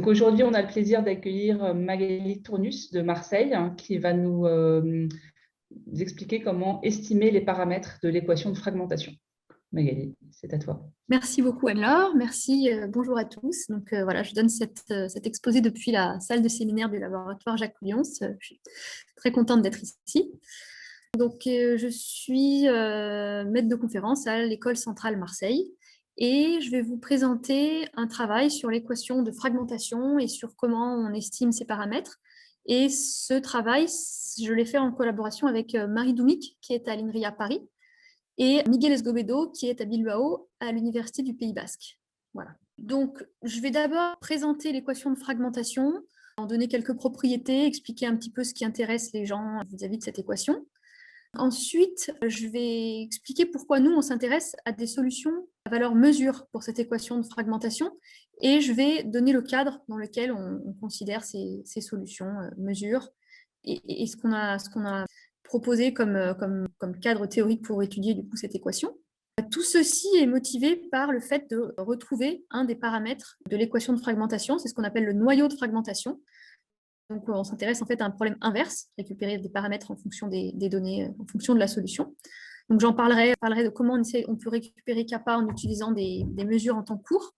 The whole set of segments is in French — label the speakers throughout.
Speaker 1: aujourd'hui, on a le plaisir d'accueillir Magali Tournus de Marseille, hein, qui va nous expliquer comment estimer les paramètres de l'équation de fragmentation. Magali, c'est à toi.
Speaker 2: Merci beaucoup Anne-Laure, merci, bonjour à tous. Donc voilà, je donne cet exposé depuis la salle de séminaire du laboratoire Jacques Couillons. Je suis très contente d'être ici. Donc je suis maître de conférence à l'École centrale Marseille et je vais vous présenter un travail sur l'équation de fragmentation et sur comment on estime ces paramètres. Et ce travail, je l'ai fait en collaboration avec Marie Doumic, qui est à l'INRIA Paris, et Miguel Escobedo, qui est à Bilbao, à l'Université du Pays Basque. Voilà. Donc, je vais d'abord présenter l'équation de fragmentation, en donner quelques propriétés, expliquer un petit peu ce qui intéresse les gens vis-à-vis de cette équation. Ensuite, je vais expliquer pourquoi nous, on s'intéresse à des solutions à valeur mesure pour cette équation de fragmentation, et je vais donner le cadre dans lequel on considère ces solutions mesures et ce qu'on a proposé comme cadre théorique pour étudier du coup cette équation. Tout ceci est motivé par le fait de retrouver un des paramètres de l'équation de fragmentation, c'est ce qu'on appelle le noyau de fragmentation. Donc, on s'intéresse en fait à un problème inverse, récupérer des paramètres en fonction des données, en fonction de la solution. Donc, j'en parlerai de comment on peut récupérer kappa en utilisant des mesures en temps court.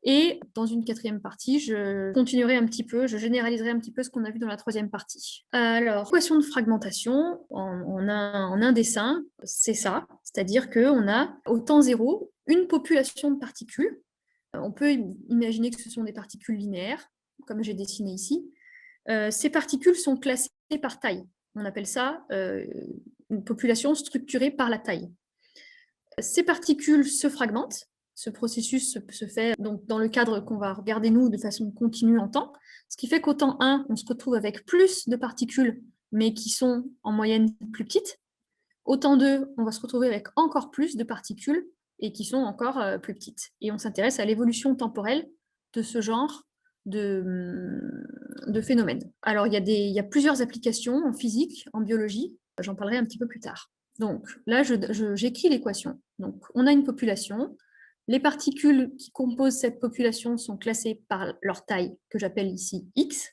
Speaker 2: Et dans une quatrième partie, je continuerai un petit peu, je généraliserai un petit peu ce qu'on a vu dans la troisième partie. Alors, équation de fragmentation, en un dessin, c'est ça, c'est-à-dire qu'on a au temps zéro une population de particules. On peut imaginer que ce sont des particules linéaires, comme j'ai dessiné ici. Ces particules sont classées par taille. On appelle ça une population structurée par la taille. Ces particules se fragmentent. Ce processus se fait donc dans le cadre qu'on va regarder nous de façon continue en temps, ce qui fait qu'au temps 1, on se retrouve avec plus de particules, mais qui sont en moyenne plus petites. Au temps 2, on va se retrouver avec encore plus de particules et qui sont encore plus petites. Et on s'intéresse à l'évolution temporelle de ce genre de phénomènes. Alors, il y a plusieurs applications en physique, en biologie, j'en parlerai un petit peu plus tard. Donc là, j'écris l'équation. Donc, on a une population. Les particules qui composent cette population sont classées par leur taille, que j'appelle ici x.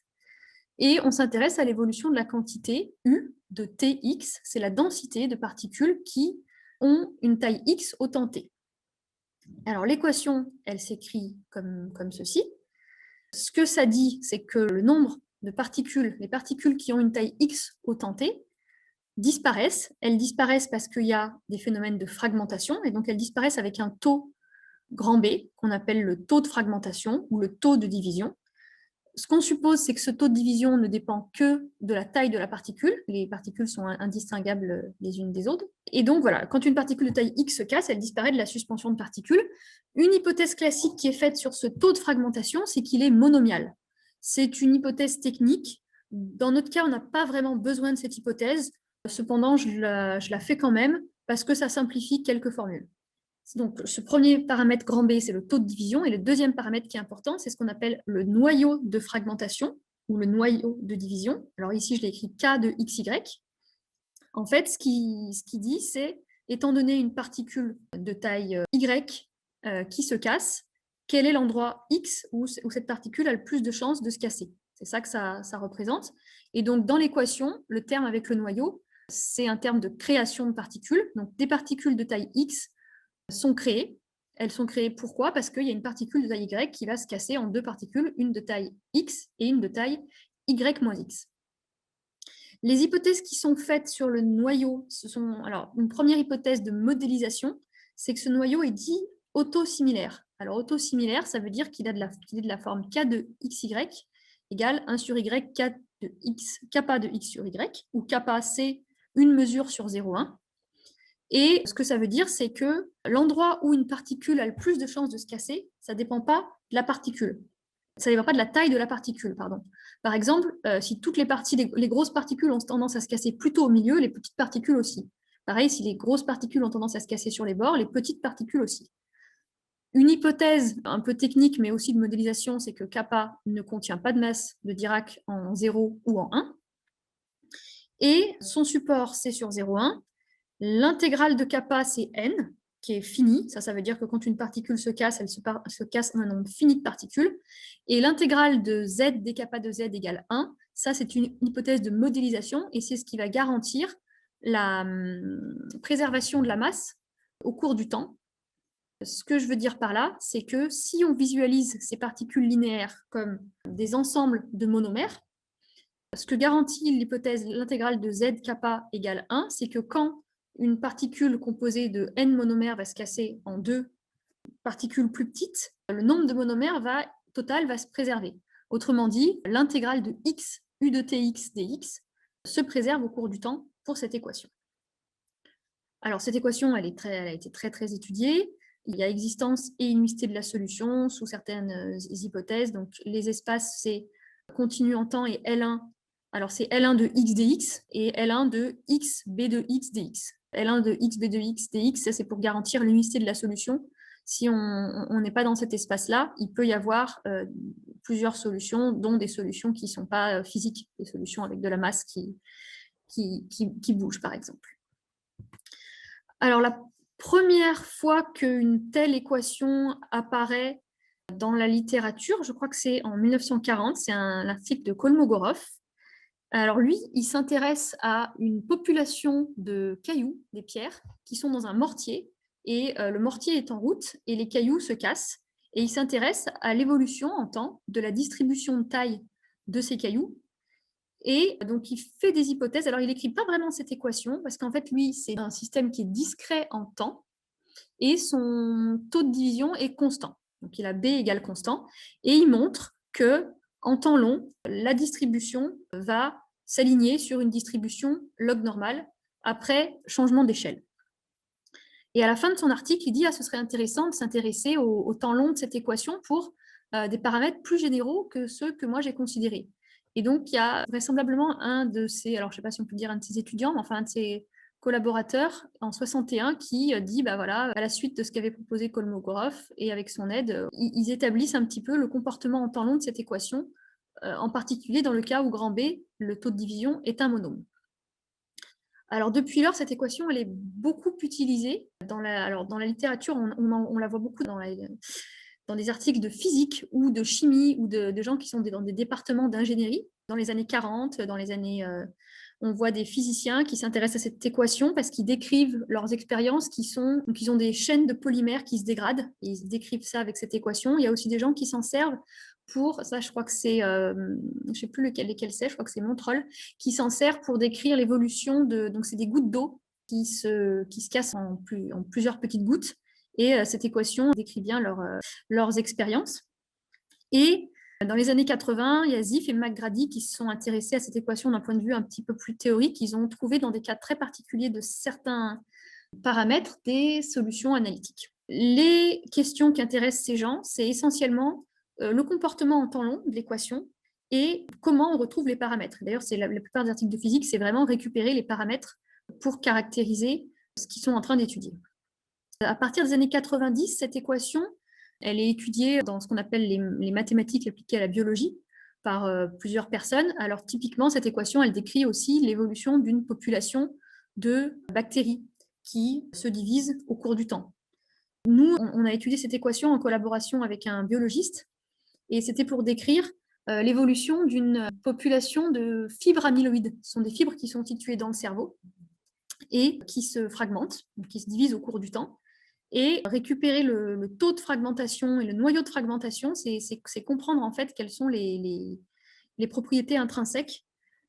Speaker 2: Et on s'intéresse à l'évolution de la quantité U de Tx, c'est la densité de particules qui ont une taille x au temps t. Alors l'équation, elle s'écrit comme ceci. Ce que ça dit, c'est que le nombre de particules, les particules qui ont une taille x au temps t, disparaissent. Elles disparaissent parce qu'il y a des phénomènes de fragmentation, et donc elles disparaissent avec un taux grand B, qu'on appelle le taux de fragmentation ou le taux de division. Ce qu'on suppose, c'est que ce taux de division ne dépend que de la taille de la particule. Les particules sont indistinguables les unes des autres. Et donc, voilà, quand une particule de taille X se casse, elle disparaît de la suspension de particules. Une hypothèse classique qui est faite sur ce taux de fragmentation, c'est qu'il est monomial. C'est une hypothèse technique. Dans notre cas, on n'a pas vraiment besoin de cette hypothèse. Cependant, je la fais quand même parce que ça simplifie quelques formules. Donc, ce premier paramètre grand B, c'est le taux de division. Et le deuxième paramètre qui est important, c'est ce qu'on appelle le noyau de fragmentation ou le noyau de division. Alors ici, je l'ai écrit K de XY. En fait, ce qui dit, c'est, étant donné une particule de taille Y qui se casse, quel est l'endroit X où cette particule a le plus de chances de se casser? C'est ça que ça représente. Et donc, dans l'équation, le terme avec le noyau, c'est un terme de création de particules. Donc, des particules de taille X sont créées. Elles sont créées pourquoi? Parce qu'il y a une particule de taille Y qui va se casser en deux particules, une de taille X et une de taille Y moins X. Les hypothèses qui sont faites sur le noyau, ce sont alors une première hypothèse de modélisation, c'est que ce noyau est dit autosimilaire. Alors autosimilaire, ça veut dire qu'il est de la forme K de XY égale 1 sur Y kappa de X sur Y, où kappa c'est une mesure sur 0,1. Et ce que ça veut dire, c'est que l'endroit où une particule a le plus de chances de se casser, ça ne dépend pas de la particule. Ça ne dépend pas de la taille de la particule, pardon. Par exemple, si toutes les grosses particules ont tendance à se casser plutôt au milieu, les petites particules aussi. Pareil, si les grosses particules ont tendance à se casser sur les bords, les petites particules aussi. Une hypothèse un peu technique, mais aussi de modélisation, c'est que kappa ne contient pas de masse de Dirac en 0 ou en 1. Et son support, c'est sur 0,1. L'intégrale de kappa, c'est n, qui est fini. Ça veut dire que quand une particule se casse, elle se casse en un nombre fini de particules. Et l'intégrale de z d kappa de z égale 1, ça, c'est une hypothèse de modélisation et c'est ce qui va garantir la préservation de la masse au cours du temps. Ce que je veux dire par là, c'est que si on visualise ces particules linéaires comme des ensembles de monomères, ce que garantit l'hypothèse l'intégrale de z kappa égale 1, c'est que quand une particule composée de n monomères va se casser en 2 particules plus petites, le nombre de monomères total va se préserver. Autrement dit, l'intégrale de x u de tx dx se préserve au cours du temps pour cette équation. Alors, cette équation, elle a été très étudiée. Il y a existence et unicité de la solution sous certaines hypothèses. Donc, les espaces, c'est continu en temps et L1. Alors, c'est L1 de x dx et L1 de x b de x dx. L1 de x b de x dx, ça, c'est pour garantir l'unicité de la solution. Si on n'est pas dans cet espace-là, il peut y avoir plusieurs solutions, dont des solutions qui ne sont pas physiques, des solutions avec de la masse qui bouge, par exemple. Alors, la première fois qu'une telle équation apparaît dans la littérature, je crois que c'est en 1940, c'est un article de Kolmogorov. Alors lui, il s'intéresse à une population de cailloux, des pierres, qui sont dans un mortier, et le mortier est en route, et les cailloux se cassent, et il s'intéresse à l'évolution en temps de la distribution de taille de ces cailloux. Et donc, il fait des hypothèses. Alors, il n'écrit pas vraiment cette équation, parce qu'en fait, lui, c'est un système qui est discret en temps, et son taux de division est constant. Donc, il a B égale constant, et il montre que en temps long, la distribution va s'aligner sur une distribution log normale après changement d'échelle. Et à la fin de son article, il dit ce serait intéressant de s'intéresser au temps long de cette équation pour des paramètres plus généraux que ceux que moi j'ai considérés. Et donc, il y a vraisemblablement un de ses, alors je ne sais pas si on peut dire un de ses étudiants, mais enfin un de ses collaborateurs en 61 qui dit, voilà, à la suite de ce qu'avait proposé Kolmogorov et avec son aide, ils établissent un petit peu le comportement en temps long de cette équation, en particulier dans le cas où grand B, le taux de division, est un monôme. Alors depuis lors, cette équation, elle est beaucoup utilisée. Dans la littérature, on la voit beaucoup dans des articles de physique ou de chimie ou de gens qui sont dans des départements d'ingénierie. Dans les années 40, on voit des physiciens qui s'intéressent à cette équation parce qu'ils décrivent leurs expériences donc ils ont des chaînes de polymères qui se dégradent. Et ils décrivent ça avec cette équation. Il y a aussi des gens qui s'en servent pour, ça je crois que c'est, je ne sais plus lesquels c'est, je crois que c'est Montrol, qui s'en sert pour décrire l'évolution donc c'est des gouttes d'eau qui se cassent en plusieurs petites gouttes. Et cette équation décrit bien leurs expériences. Et dans les années 80, il y a Ziff et McGrady qui se sont intéressés à cette équation d'un point de vue un petit peu plus théorique. Ils ont trouvé dans des cas très particuliers de certains paramètres des solutions analytiques. Les questions qui intéressent ces gens, c'est essentiellement le comportement en temps long de l'équation et comment on retrouve les paramètres. D'ailleurs, la plupart des articles de physique, c'est vraiment récupérer les paramètres pour caractériser ce qu'ils sont en train d'étudier. À partir des années 90, cette équation, elle est étudiée dans ce qu'on appelle les mathématiques appliquées à la biologie par plusieurs personnes. Alors typiquement, cette équation, elle décrit aussi l'évolution d'une population de bactéries qui se divisent au cours du temps. Nous, on a étudié cette équation en collaboration avec un biologiste et c'était pour décrire l'évolution d'une population de fibres amyloïdes. Ce sont des fibres qui sont situées dans le cerveau et qui se fragmentent, qui se divisent au cours du temps. Et récupérer le taux de fragmentation et le noyau de fragmentation, c'est comprendre en fait quelles sont les propriétés intrinsèques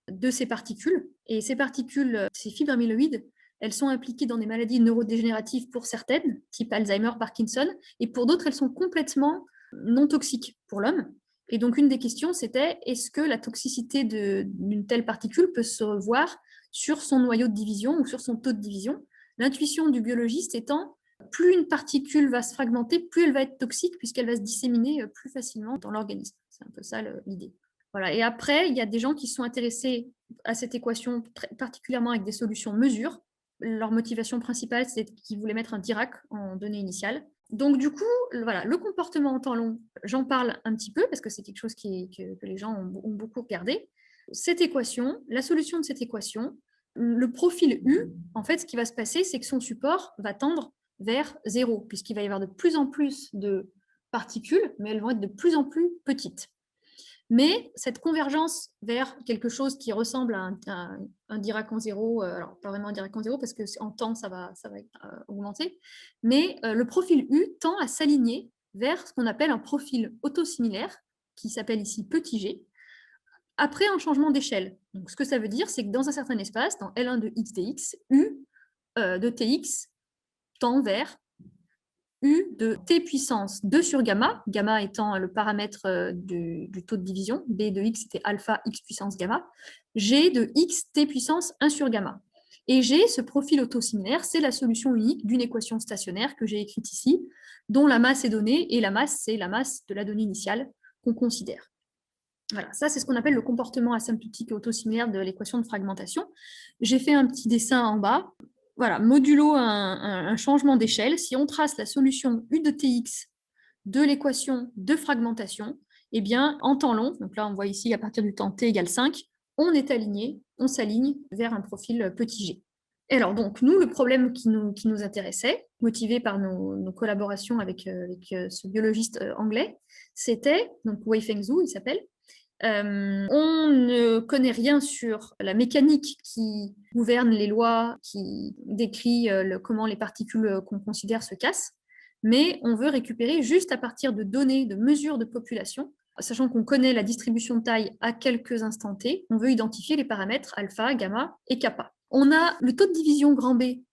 Speaker 2: de ces particules. Et ces particules, ces fibres amyloïdes, elles sont impliquées dans des maladies neurodégénératives pour certaines, type Alzheimer, Parkinson, et pour d'autres, elles sont complètement non toxiques pour l'homme. Et donc, une des questions, c'était est-ce que la toxicité d'une telle particule peut se voir sur son noyau de division ou sur son taux de division? L'intuition du biologiste étant plus une particule va se fragmenter, plus elle va être toxique puisqu'elle va se disséminer plus facilement dans l'organisme. C'est un peu ça l'idée. Voilà. Et après, il y a des gens qui se sont intéressés à cette équation particulièrement avec des solutions mesures. Leur motivation principale, c'est qu'ils voulaient mettre un Dirac en données initiales. Donc du coup, voilà, le comportement en temps long, j'en parle un petit peu parce que c'est quelque chose que les gens ont beaucoup regardé. Cette équation, la solution de cette équation, le profil U, en fait, ce qui va se passer, c'est que son support va tendre vers 0, puisqu'il va y avoir de plus en plus de particules, mais elles vont être de plus en plus petites. Mais cette convergence vers quelque chose qui ressemble à un Dirac en zéro, alors pas vraiment un Dirac en zéro parce qu'en temps ça va augmenter, mais le profil U tend à s'aligner vers ce qu'on appelle un profil autosimilaire, qui s'appelle ici petit g, après un changement d'échelle. Donc ce que ça veut dire, c'est que dans un certain espace, dans L1 de x dx, U de tx tend vers U de t puissance 2 sur gamma, gamma étant le paramètre du taux de division, B de x c'était alpha x puissance gamma, G de x t puissance 1 sur gamma. Et G, ce profil autosimilaire, c'est la solution unique d'une équation stationnaire que j'ai écrite ici, dont la masse est donnée, et la masse, c'est la masse de la donnée initiale qu'on considère. Voilà, ça c'est ce qu'on appelle le comportement asymptotique autosimilaire de l'équation de fragmentation. J'ai fait un petit dessin en bas. Voilà, modulo un changement d'échelle, si on trace la solution U de Tx de l'équation de fragmentation, eh bien, en temps long, donc là on voit ici à partir du temps t égale 5, on est aligné, on s'aligne vers un profil petit g. Et alors donc, nous, le problème qui nous intéressait, motivé par nos collaborations avec ce biologiste anglais, c'était, donc Wei-Feng Zhu, il s'appelle, on ne connaît rien sur la mécanique qui gouverne les lois, qui décrit comment les particules qu'on considère se cassent, mais on veut récupérer juste à partir de données, de mesures de population, sachant qu'on connaît la distribution de taille à quelques instants t, on veut identifier les paramètres alpha, gamma et kappa. On a le taux de division grand B,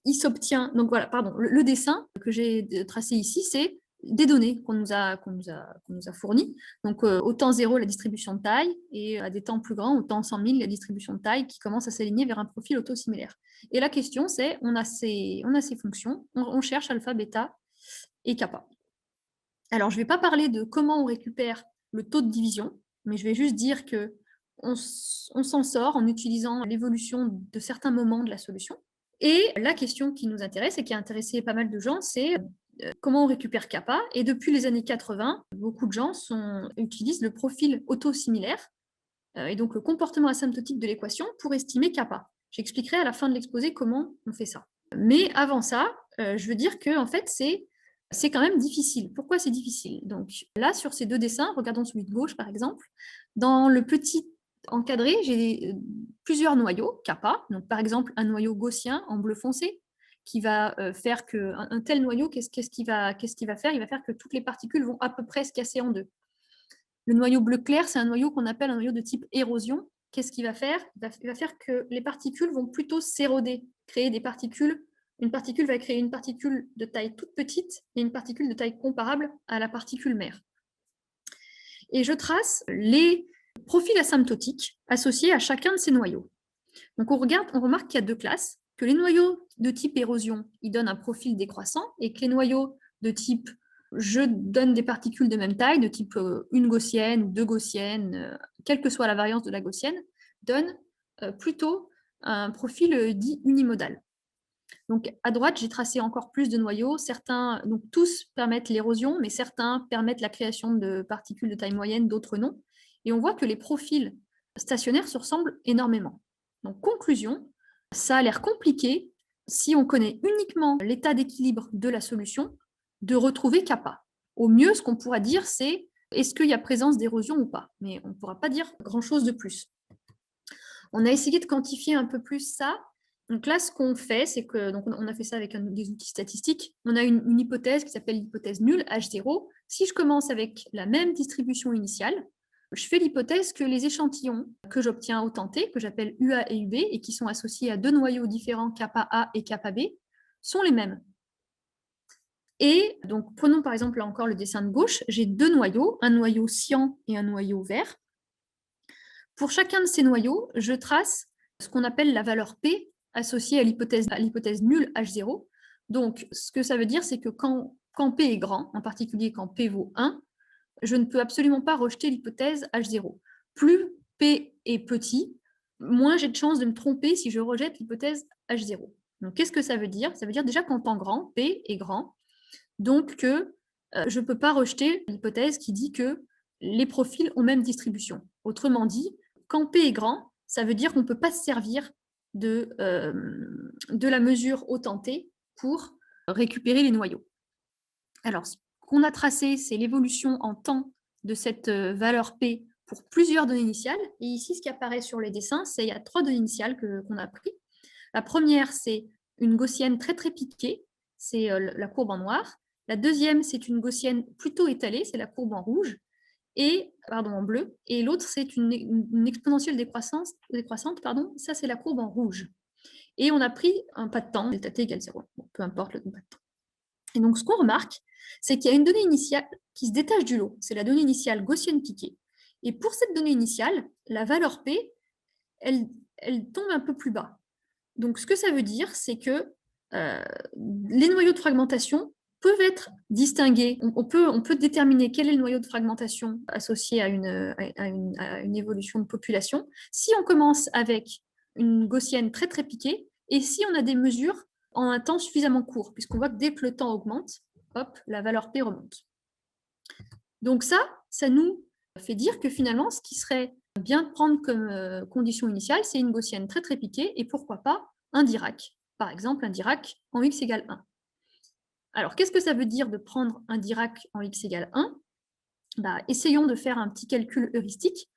Speaker 2: il s'obtient, donc voilà, pardon, le dessin que j'ai tracé ici, c'est des données qu'on nous a fournies. Donc, au temps 0, la distribution de taille, et à des temps plus grands, au temps 100 000, la distribution de taille qui commence à s'aligner vers un profil autosimilaire. Et la question, c'est, on a ces fonctions, on cherche alpha, bêta et kappa. Alors, je ne vais pas parler de comment on récupère le taux de division, mais je vais juste dire qu'on s'en sort en utilisant l'évolution de certains moments de la solution. Et la question qui nous intéresse et qui a intéressé pas mal de gens, c'est comment on récupère kappa. Et depuis les années 80, beaucoup de gens utilisent le profil autosimilaire et donc le comportement asymptotique de l'équation pour estimer kappa. J'expliquerai à la fin de l'exposé comment on fait ça. Mais avant ça, je veux dire que en fait, c'est quand même difficile. Pourquoi c'est difficile? Donc là, sur ces deux dessins, regardons celui de gauche par exemple, dans le petit encadré, j'ai plusieurs noyaux, kappa, donc par exemple un noyau gaussien en bleu foncé, qui va faire qu'un tel noyau, qu'est-ce qu'il va faire? Il va faire que toutes les particules vont à peu près se casser en deux. Le noyau bleu clair, c'est un noyau qu'on appelle un noyau de type érosion. Qu'est-ce qu'il va faire? Il va faire que les particules vont plutôt s'éroder, créer des particules. Une particule va créer une particule de taille toute petite et une particule de taille comparable à la particule mère. Et je trace les profils asymptotiques associés à chacun de ces noyaux. Donc on remarque qu'il y a deux classes, que les noyaux de type érosion, ils donnent un profil décroissant, et que les noyaux de type je donne des particules de même taille, de type une gaussienne ou deux gaussiennes, quelle que soit la variance de la gaussienne, donnent plutôt un profil dit unimodal. Donc à droite, j'ai tracé encore plus de noyaux. Certains, donc tous permettent l'érosion, mais certains permettent la création de particules de taille moyenne, d'autres non. Et on voit que les profils stationnaires se ressemblent énormément. Donc conclusion, ça a l'air compliqué, si on connaît uniquement l'état d'équilibre de la solution, de retrouver kappa. Au mieux, ce qu'on pourra dire, c'est est-ce qu'il y a présence d'érosion ou pas, mais on ne pourra pas dire grand-chose de plus. On a essayé de quantifier un peu plus ça. Donc là, ce qu'on fait, c'est que donc on a fait ça avec des outils statistiques. On a une hypothèse qui s'appelle l'hypothèse nulle, H0. Si je commence avec la même distribution initiale, je fais l'hypothèse que les échantillons que j'obtiens au temps t, que j'appelle UA et UB, et qui sont associés à deux noyaux différents, kappa A et kappa B, sont les mêmes. Et donc, prenons par exemple là encore le dessin de gauche, j'ai deux noyaux, un noyau cyan et un noyau vert. Pour chacun de ces noyaux, je trace ce qu'on appelle la valeur P associée à l'hypothèse nulle H0. Donc, ce que ça veut dire, c'est que quand P est grand, en particulier quand P vaut 1, je ne peux absolument pas rejeter l'hypothèse H0. Plus P est petit, moins j'ai de chances de me tromper si je rejette l'hypothèse H0. Donc, qu'est-ce que ça veut dire? Ça veut dire déjà qu'en temps grand, P est grand, donc que je ne peux pas rejeter l'hypothèse qui dit que les profils ont même distribution. Autrement dit, quand P est grand, ça veut dire qu'on ne peut pas se servir de la mesure au temps t pour récupérer les noyaux. Alors, ce qu'on a tracé, c'est l'évolution en temps de cette valeur P pour plusieurs données initiales. Et ici, ce qui apparaît sur les dessins, c'est qu'il y a 3 données initiales qu'on a pris. La première, c'est une gaussienne très très piquée, c'est la courbe en noir. La deuxième, c'est une gaussienne plutôt étalée, c'est la courbe en rouge, en bleu. Et l'autre, c'est une exponentielle décroissante, ça c'est la courbe en rouge. Et on a pris un pas de temps, delta t égale 0. Bon, peu importe le pas de temps. Et donc, ce qu'on remarque, c'est qu'il y a une donnée initiale qui se détache du lot. C'est la donnée initiale gaussienne piquée. Et pour cette donnée initiale, la valeur P, elle tombe un peu plus bas. Donc, ce que ça veut dire, c'est que les noyaux de fragmentation peuvent être distingués. On peut déterminer quel est le noyau de fragmentation associé à une évolution de population si on commence avec une gaussienne très très piquée et si on a des mesures en un temps suffisamment court, puisqu'on voit que dès que le temps augmente, hop, la valeur P remonte. Donc ça nous fait dire que finalement, ce qui serait bien de prendre comme condition initiale, c'est une gaussienne très très piquée et pourquoi pas un Dirac. Par exemple, un Dirac en x égale 1. Alors, qu'est-ce que ça veut dire de prendre un Dirac en x égale 1 ? Essayons de faire un petit calcul heuristique.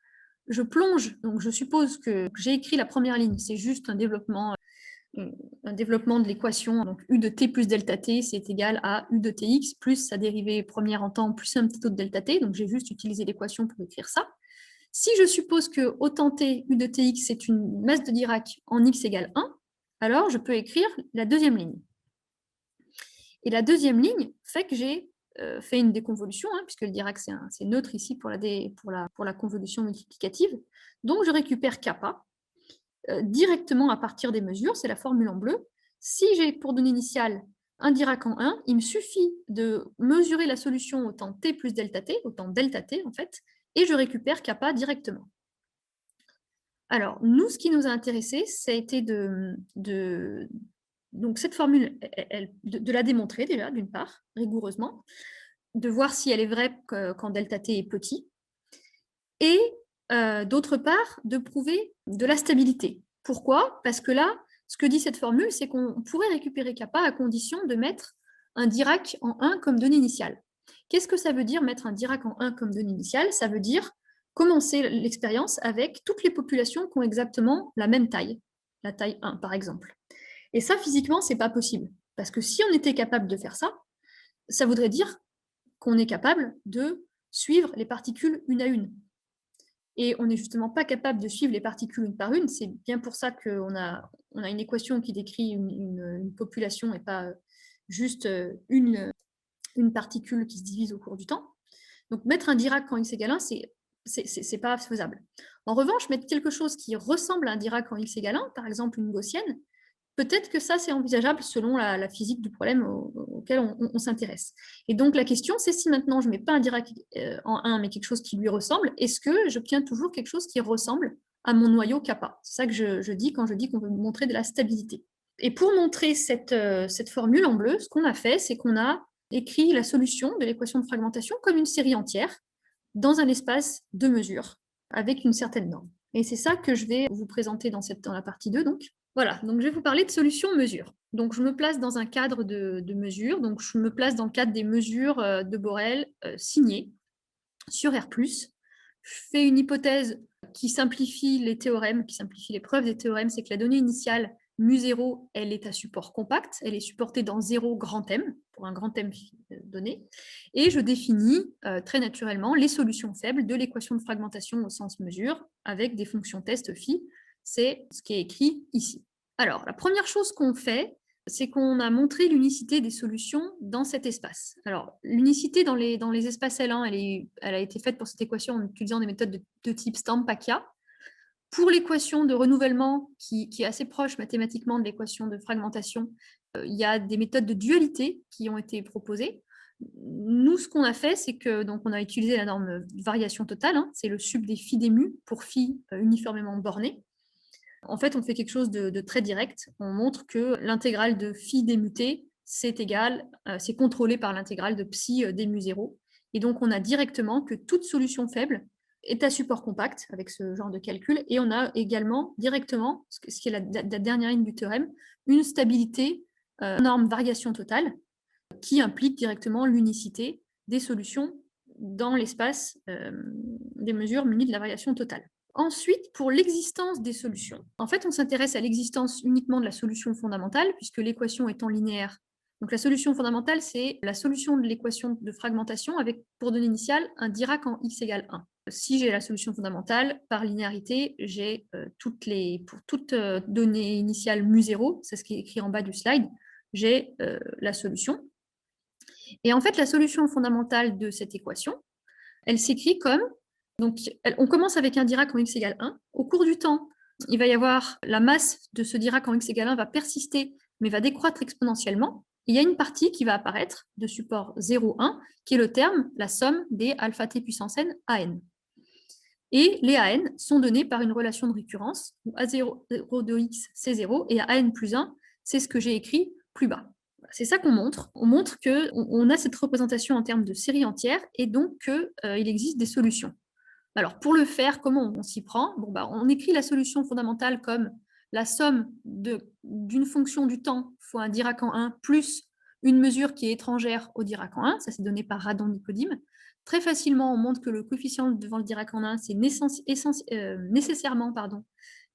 Speaker 2: Je plonge, donc je suppose que j'ai écrit la première ligne, c'est juste un développement de l'équation, donc u de t plus delta t, c'est égal à u de tx plus sa dérivée première en temps plus un petit taux de delta t, donc j'ai juste utilisé l'équation pour écrire ça. Si je suppose que au temps t, u de tx, c'est une masse de Dirac en x égale 1, alors je peux écrire la deuxième ligne. Et la deuxième ligne fait que j'ai fait une déconvolution, puisque le Dirac c'est neutre ici pour la convolution multiplicative. Donc je récupère kappa directement à partir des mesures, c'est la formule en bleu. Si j'ai pour donnée initiale un Dirac en 1, il me suffit de mesurer la solution au temps t plus delta t, au temps delta t en fait, et je récupère kappa directement. Alors, nous, ce qui nous a intéressé, ça a été donc cette formule, de la démontrer déjà, d'une part, rigoureusement, de voir si elle est vraie quand delta t est petit, et d'autre part, de prouver de la stabilité. Pourquoi ? Parce que là, ce que dit cette formule, c'est qu'on pourrait récupérer kappa à condition de mettre un Dirac en 1 comme donnée initiale. Qu'est-ce que ça veut dire mettre un Dirac en 1 comme donnée initiale ? Ça veut dire commencer l'expérience avec toutes les populations qui ont exactement la même taille, la taille 1 par exemple. Et ça, physiquement, ce n'est pas possible. Parce que si on était capable de faire ça, ça voudrait dire qu'on est capable de suivre les particules une à une. Et on n'est justement pas capable de suivre les particules une par une. C'est bien pour ça qu'on a une équation qui décrit une population et pas juste une particule qui se divise au cours du temps. Donc mettre un Dirac en x égale 1, c'est pas faisable. En revanche, mettre quelque chose qui ressemble à un Dirac en x égale 1, par exemple une gaussienne, peut-être que ça, c'est envisageable selon la physique du problème auquel on s'intéresse. Et donc, la question, c'est si maintenant je ne mets pas un Dirac en 1, mais quelque chose qui lui ressemble, est-ce que j'obtiens toujours quelque chose qui ressemble à mon noyau kappa ? C'est ça que je dis quand je dis qu'on veut montrer de la stabilité. Et pour montrer cette formule en bleu, ce qu'on a fait, c'est qu'on a écrit la solution de l'équation de fragmentation comme une série entière dans un espace de mesure avec une certaine norme. Et c'est ça que je vais vous présenter dans la partie 2, donc. Voilà, donc je vais vous parler de solution mesure. Donc je me place dans un cadre de mesure, donc je me place dans le cadre des mesures de Borel signées sur R+. Je fais une hypothèse qui simplifie les théorèmes, qui simplifie les preuves des théorèmes, c'est que la donnée initiale mu0, elle est à support compact, elle est supportée dans 0 grand M, pour un grand M donné, et je définis très naturellement les solutions faibles de l'équation de fragmentation au sens mesure avec des fonctions test phi. C'est ce qui est écrit ici. Alors, la première chose qu'on fait, c'est qu'on a montré l'unicité des solutions dans cet espace. Alors, l'unicité dans les espaces L1, elle a été faite pour cette équation en utilisant des méthodes de type Stamp-Pacchia. Pour l'équation de renouvellement, qui est assez proche mathématiquement de l'équation de fragmentation, il y a des méthodes de dualité qui ont été proposées. Nous, ce qu'on a fait, c'est que donc on a utilisé la norme variation totale, c'est le sub des phi des mu pour phi uniformément borné. En fait, on fait quelque chose de très direct. On montre que l'intégrale de phi des mu t, c'est contrôlé par l'intégrale de psi des mu 0. Et donc, on a directement que toute solution faible est à support compact avec ce genre de calcul. Et on a également directement, ce qui est la dernière ligne du théorème, une stabilité norme variation totale qui implique directement l'unicité des solutions dans l'espace des mesures munies de la variation totale. Ensuite, pour l'existence des solutions, en fait, on s'intéresse à l'existence uniquement de la solution fondamentale, puisque l'équation étant linéaire. Donc la solution fondamentale, c'est la solution de l'équation de fragmentation avec, pour donnée initiale, un Dirac en x égale 1. Si j'ai la solution fondamentale, par linéarité, j'ai pour toute donnée initiale mu0, c'est ce qui est écrit en bas du slide, j'ai la solution. Et en fait, la solution fondamentale de cette équation, elle s'écrit comme, donc on commence avec un Dirac en x égale 1. Au cours du temps, il va y avoir la masse de ce Dirac en x égale 1 va persister, mais va décroître exponentiellement. Et il y a une partie qui va apparaître de support 0, 1, qui est le terme, la somme des alpha t puissance n à n. Et les AN sont donnés par une relation de récurrence, où A0 de x, c'est 0, et à n plus 1, c'est ce que j'ai écrit plus bas. C'est ça qu'on montre. On montre qu'on a cette représentation en termes de série entière, et donc qu'il existe des solutions. Alors, pour le faire, comment on s'y prend? On écrit la solution fondamentale comme la somme d'une fonction du temps fois un Dirac en 1 plus une mesure qui est étrangère au Dirac en 1. Ça, c'est donné par Radon-Nikodym. Très facilement, on montre que le coefficient devant le Dirac en 1, c'est nécessairement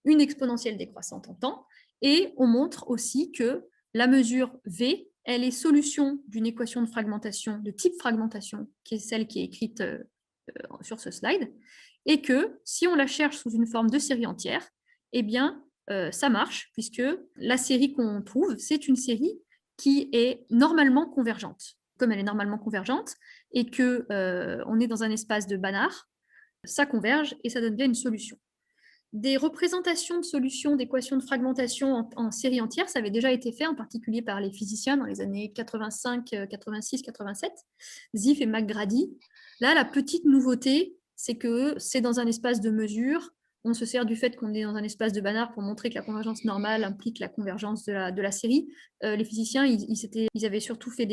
Speaker 2: une exponentielle décroissante en temps. Et on montre aussi que la mesure V, elle est solution d'une équation de fragmentation, de type fragmentation, qui est celle qui est écrite sur ce slide, et que si on la cherche sous une forme de série entière, eh bien, ça marche, puisque la série qu'on trouve, c'est une série qui est normalement convergente. Comme elle est normalement convergente, et qu'on est dans un espace de Banach, ça converge et ça donne bien une solution. Des représentations de solutions d'équations de fragmentation en série entière, ça avait déjà été fait, en particulier par les physiciens dans les années 85, 86, 87, Ziff et McGrady. Là, la petite nouveauté, c'est que c'est dans un espace de mesure. On se sert du fait qu'on est dans un espace de Banach pour montrer que la convergence normale implique la convergence de la série. Les physiciens, ils avaient surtout fait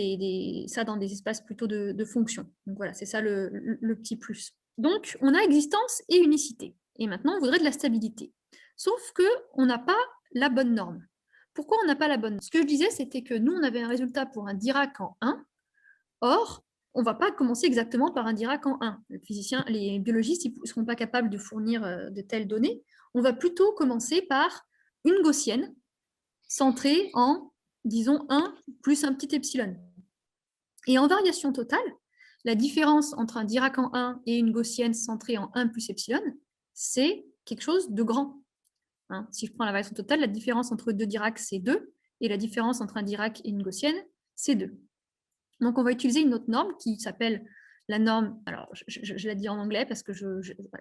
Speaker 2: ça dans des espaces plutôt de fonctions. Donc voilà, c'est ça le petit plus. Donc, on a existence et unicité. Et maintenant, on voudrait de la stabilité. Sauf qu'on n'a pas la bonne norme. Pourquoi on n'a pas la bonne norme? Ce que je disais, c'était que nous, on avait un résultat pour un Dirac en 1. Or, on ne va pas commencer exactement par un Dirac en 1. Les biologistes ne seront pas capables de fournir de telles données. On va plutôt commencer par une gaussienne centrée en, disons, 1 plus un petit epsilon. Et en variation totale, la différence entre un Dirac en 1 et une gaussienne centrée en 1 plus epsilon, c'est quelque chose de grand. Si je prends la variation totale, la différence entre deux Dirac, c'est 2, et la différence entre un Dirac et une gaussienne, c'est 2. Donc, on va utiliser une autre norme qui s'appelle la norme, alors je la dis en anglais parce que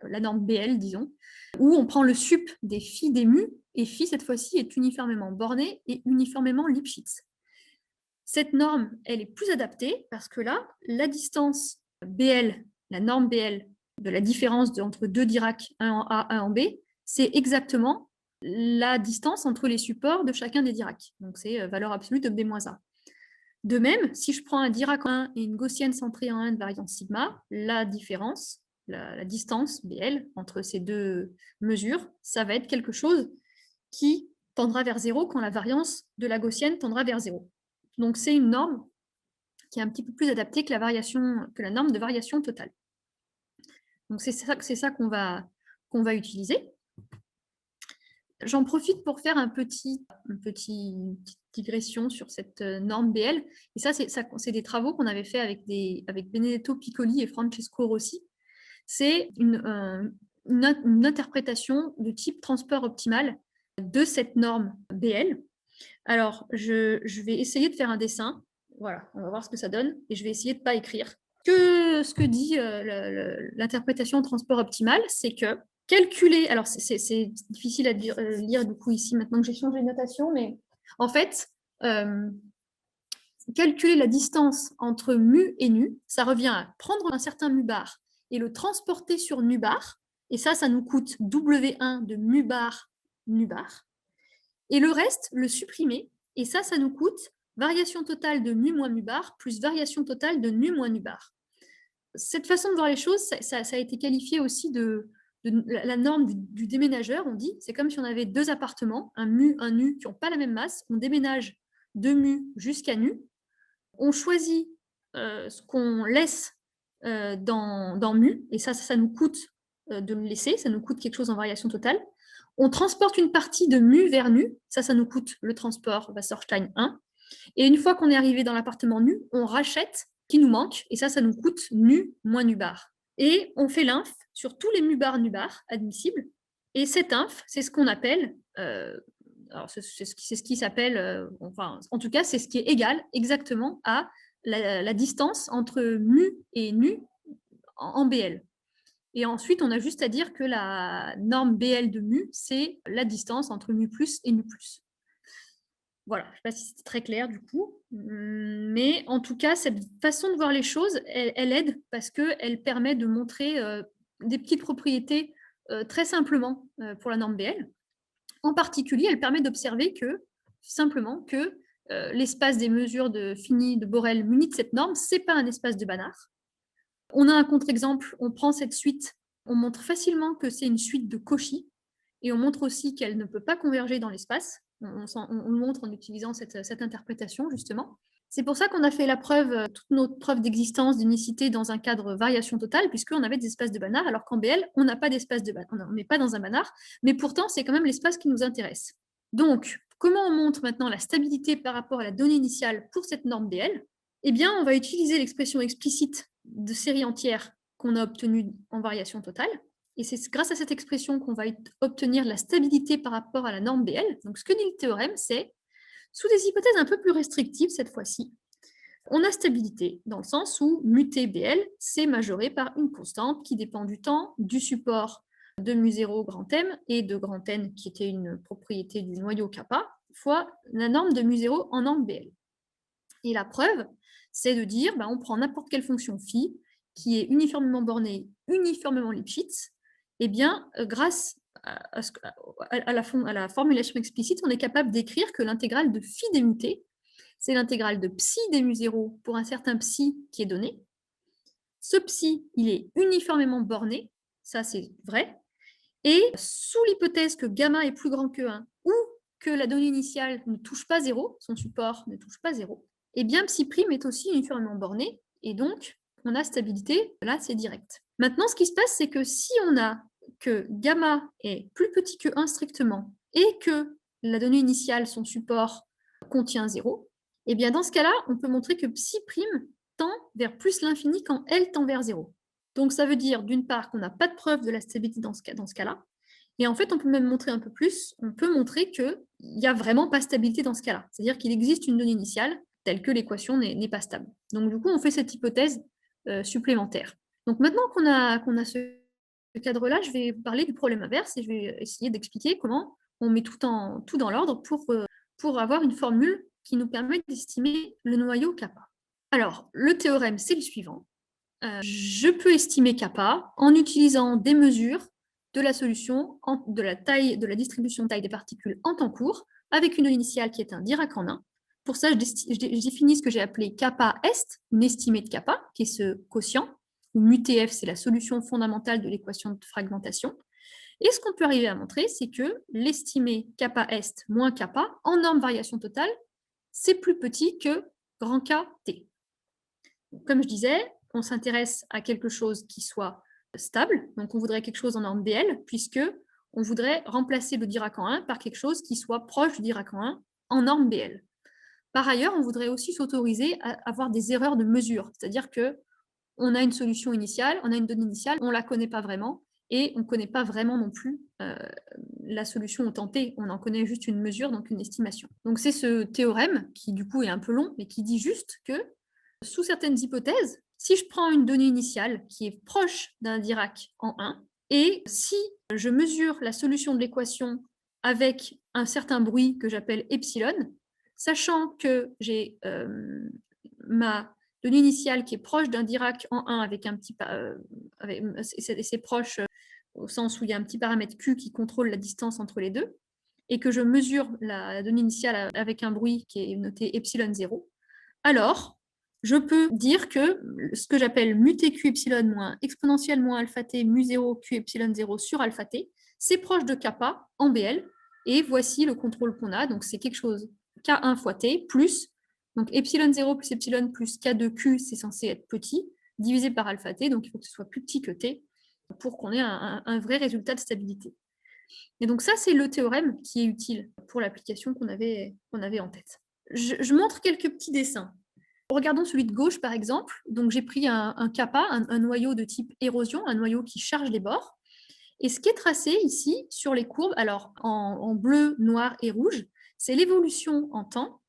Speaker 2: la norme BL, disons, où on prend le sup des phi des mu, et phi, cette fois-ci, est uniformément borné et uniformément Lipschitz. Cette norme, elle est plus adaptée parce que là, la distance BL, la norme BL de la différence entre deux Dirac, un en A, un en B, c'est exactement la distance entre les supports de chacun des Dirac. Donc, c'est valeur absolue de B-A. De même, si je prends un Dirac en 1 et une gaussienne centrée en 1 de variance sigma, la différence, la distance BL entre ces deux mesures, ça va être quelque chose qui tendra vers 0 quand la variance de la gaussienne tendra vers 0. Donc, c'est une norme qui est un petit peu plus adaptée que la norme de variation totale. Donc, c'est ça qu'on va utiliser. J'en profite pour faire une petite digression sur cette norme BL. Et ça, c'est des travaux qu'on avait fait avec Benedetto Piccoli et Francesco Rossi. C'est une interprétation de type transport optimal de cette norme BL. Alors, je vais essayer de faire un dessin. Voilà, on va voir ce que ça donne. Et je vais essayer de ne pas écrire. Ce que dit l'interprétation transport optimal, c'est que calculer, alors c'est difficile à lire du coup ici maintenant que j'ai changé de notation, mais en fait, calculer la distance entre mu et nu, ça revient à prendre un certain mu bar et le transporter sur nu bar, et ça nous coûte W1 de mu bar, et le reste, le supprimer, et ça nous coûte variation totale de mu moins mu bar plus variation totale de nu moins nu bar. Cette façon de voir les choses, ça a été qualifié aussi de la norme du déménageur, on dit. C'est comme si on avait deux appartements, un mu, un nu, qui n'ont pas la même masse. On déménage de mu jusqu'à nu. On choisit ce qu'on laisse dans mu, et ça nous coûte de le laisser, ça nous coûte quelque chose en variation totale. On transporte une partie de mu vers nu, ça nous coûte le transport Wasserstein 1. Et une fois qu'on est arrivé dans l'appartement nu, on rachète ce qui nous manque, et ça nous coûte nu moins nu bar. Et on fait l'inf sur tous les mu bar, nu bar admissibles. Et cette inf, c'est ce qu'on appelle, alors c'est ce qui s'appelle, enfin, en tout cas, c'est ce qui est égal exactement à la distance entre mu et nu en BL. Et ensuite, on a juste à dire que la norme BL de mu, c'est la distance entre mu plus et nu plus. Voilà, je ne sais pas si c'était très clair du coup, mais en tout cas, cette façon de voir les choses, elle aide parce qu'elle permet de montrer des petites propriétés très simplement pour la norme BL. En particulier, elle permet d'observer que, simplement, que l'espace des mesures de finies de Borel muni de cette norme, ce n'est pas un espace de Banach. On a un contre-exemple, on prend cette suite, on montre facilement que c'est une suite de Cauchy, et on montre aussi qu'elle ne peut pas converger dans l'espace. On le montre en utilisant cette interprétation, justement. C'est pour ça qu'on a fait la preuve, toute notre preuve d'existence d'unicité dans un cadre variation totale, puisqu'on avait des espaces de Banach, alors qu'en BL, on n'a pas d'espace de Banach, on n'est pas dans un Banach, mais pourtant, c'est quand même l'espace qui nous intéresse. Donc, comment on montre maintenant la stabilité par rapport à la donnée initiale pour cette norme BL? Eh bien, on va utiliser l'expression explicite de série entière qu'on a obtenue en variation totale, et c'est grâce à cette expression qu'on va obtenir la stabilité par rapport à la norme BL. Donc, ce que dit le théorème, c'est, sous des hypothèses un peu plus restrictives cette fois-ci, on a stabilité dans le sens où mu t BL, c'est majoré par une constante qui dépend du temps, du support de mu0 grand M et de grand N, qui était une propriété du noyau kappa, fois la norme de mu0 en norme BL. Et la preuve, c'est de dire, on prend n'importe quelle fonction phi qui est uniformément bornée, uniformément Lipschitz, et bien, grâce à la formulation explicite, on est capable d'écrire que l'intégrale de phi des mu t, c'est l'intégrale de psi des mu0 pour un certain psi qui est donné. Ce psi, il est uniformément borné, ça c'est vrai, et sous l'hypothèse que gamma est plus grand que 1 ou que la donnée initiale ne touche pas 0, son support ne touche pas 0, eh bien psi' est aussi uniformément borné, et donc on a stabilité, là c'est direct. Maintenant, ce qui se passe, c'est que si on a que gamma est plus petit que 1 strictement, et que la donnée initiale, son support, contient 0, eh bien dans ce cas-là, on peut montrer que psi' tend vers plus l'infini quand L tend vers 0. Donc ça veut dire, d'une part, qu'on n'a pas de preuve de la stabilité dans ce cas-là, et en fait, on peut même montrer un peu plus, on peut montrer qu'il n'y a vraiment pas stabilité dans ce cas-là, c'est-à-dire qu'il existe une donnée initiale telle que l'équation n'est pas stable. Donc du coup, on fait cette hypothèse supplémentaire. Donc maintenant qu'on a ce cadre-là, je vais parler du problème inverse et je vais essayer d'expliquer comment on met tout dans l'ordre pour avoir une formule qui nous permet d'estimer le noyau kappa. Alors, le théorème, c'est le suivant. Je peux estimer kappa en utilisant des mesures de la solution de la distribution taille des particules en temps court avec une donnée initiale qui est un Dirac en 1. Pour ça, je définis ce que j'ai appelé kappa est, une estimée de kappa, qui est ce quotient, où mu tf, c'est la solution fondamentale de l'équation de fragmentation. Et ce qu'on peut arriver à montrer, c'est que l'estimé kappa est moins kappa, en norme variation totale, c'est plus petit que grand KT. Comme je disais, on s'intéresse à quelque chose qui soit stable, donc on voudrait quelque chose en norme BL, puisque on voudrait remplacer le Dirac en 1 par quelque chose qui soit proche du Dirac en 1 en norme BL. Par ailleurs, on voudrait aussi s'autoriser à avoir des erreurs de mesure, c'est-à-dire qu'on a une solution initiale, on a une donnée initiale, on ne la connaît pas vraiment, et on ne connaît pas vraiment non plus la solution au temps t, on en connaît juste une mesure, donc une estimation. Donc c'est ce théorème, qui du coup est un peu long, mais qui dit juste que, sous certaines hypothèses, si je prends une donnée initiale qui est proche d'un Dirac en 1, et si je mesure la solution de l'équation avec un certain bruit que j'appelle epsilon, sachant que j'ai ma donnée initiale qui est proche d'un Dirac en 1 avec un petit c'est proche au sens où il y a un petit paramètre Q qui contrôle la distance entre les deux, et que je mesure la donnée initiale avec un bruit qui est noté epsilon 0, alors je peux dire que ce que j'appelle mu tq epsilon moins exponentielle moins alpha t mu 0 q epsilon 0 sur alpha t, c'est proche de kappa en BL, et voici le contrôle qu'on a, donc c'est quelque chose K1 fois T plus, donc epsilon 0 plus epsilon plus K de Q, c'est censé être petit, divisé par alpha T, donc il faut que ce soit plus petit que T pour qu'on ait un vrai résultat de stabilité. Et donc ça, c'est le théorème qui est utile pour l'application qu'on avait en tête. Je montre quelques petits dessins. Regardons celui de gauche, par exemple. Donc j'ai pris un kappa, un noyau de type érosion, un noyau qui charge les bords. Et ce qui est tracé ici sur les courbes, alors en bleu, noir et rouge, c'est l'évolution en temps